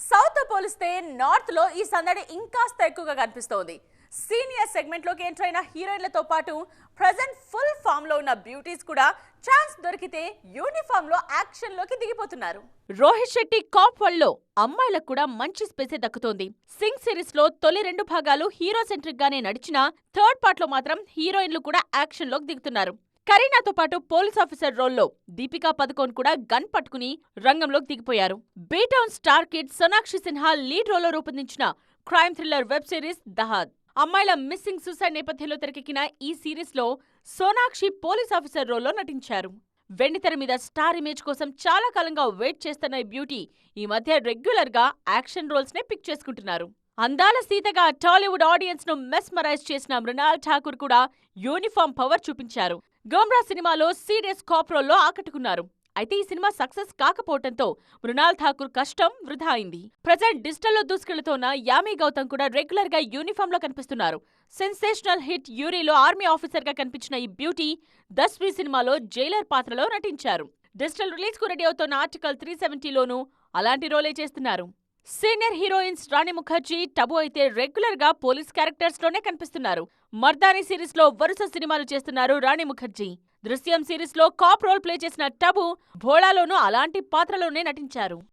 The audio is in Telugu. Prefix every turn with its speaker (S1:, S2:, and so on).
S1: సౌత్ తో పోలిస్తే నార్త్ లో ఈ సందడి ఇంకాస్త ఎక్కువగా కనిపిస్తోంది. సీనియర్ సెగ్మెంట్ లోకి ఎంటర్ అయిన హీరోయిన్లతో పాటు ప్రెజెంట్ ఫుల్ ఫామ్ లో ఉన్న బ్యూటీస్ కూడా ఛాన్స్ దొరికితే యూనిఫామ్ లో యాక్షన్ లోకి దిగిపోతున్నారు. రోహిత్ శెట్టి కాప్ వరల్డ్ లో అమ్మాయిలకు కూడా మంచి స్పేసే దక్కుతోంది. సింగ్ సిరీస్ లో తొలి 2 భాగాలు హీరో సెంట్రిక్ గానే నడిచినా థర్డ్ పార్ట్ లో మాత్రం హీరోయిన్లు కూడా యాక్షన్ లోకి దిగుతున్నారు. కరీనాతో పాటు పోలీస్ ఆఫీసర్ రోల్లో దీపికా పదుకోన్ కూడా గన్ పట్టుకుని రంగంలోకి దిగిపోయారు. B town star kid Sonakshi Sinha lead రోల్లో రూపొందించిన crime thriller web series Dahaad. అమ్మాయిల మిస్సింగ్ సూసైడ్ నేపథ్యంలో తెరకెక్కిన ఈ సిరీస్ లో సోనాక్షి పోలీస్ ఆఫీసర్ రోల్లో నటించారు. వెండితెర మీద స్టార్ ఇమేజ్ కోసం చాలా కాలంగా వెయిట్ చేస్తున్న ఈ బ్యూటీ ఈ మధ్య రెగ్యులర్ గా యాక్షన్ రోల్స్ నే పిక్ చేసుకుంటున్నారు. అందాల సీతగా టాలీవుడ్ ఆడియన్స్ ను మెస్మరైజ్ చేసిన మృణాల్ ఠాకూర్ కూడా యూనిఫామ్ పవర్ చూపించారు. గోమ్రా సినిమాలో సీరియస్ కాప్ రోల్లో ఆకట్టుకున్నారు. అయితే ఈ సినిమా సక్సెస్ కాకపోవడంతో మృణాల్ ఠాకూర్ కష్టం వృధా అయింది. ప్రజెంట్ డిజిటల్లో దూసుకెళ్తున్న యామీ గౌతమ్ కూడా రెగ్యులర్ గా యూనిఫామ్ లో కనిపిస్తున్నారు. సెన్సేషనల్ హిట్ యూరీలో ఆర్మీ ఆఫీసర్ గా కనిపించిన ఈ బ్యూటీ దస్వీ సినిమాలో జైలర్ పాత్రలో నటించారు. డిజిటల్ రిలీజ్ కు రెడీ అవుతున్న ఆర్టికల్ 370లోనూ అలాంటి రోలే చేస్తున్నారు. సీనియర్ హీరోయిన్స్ రాణి ముఖర్జీ, టబు అయితే రెగ్యులర్ గా పోలీస్ క్యారెక్టర్స్ లోనే కనిపిస్తున్నారు. మర్దానీ సిరీస్ లో వరుస సినిమాలు చేస్తున్నారు రాణి ముఖర్జీ. దృశ్యం సిరీస్ లో కాప్ రోల్ ప్లే చేసిన టబు భోళాలోనూ అలాంటి పాత్రలోనే నటించారు.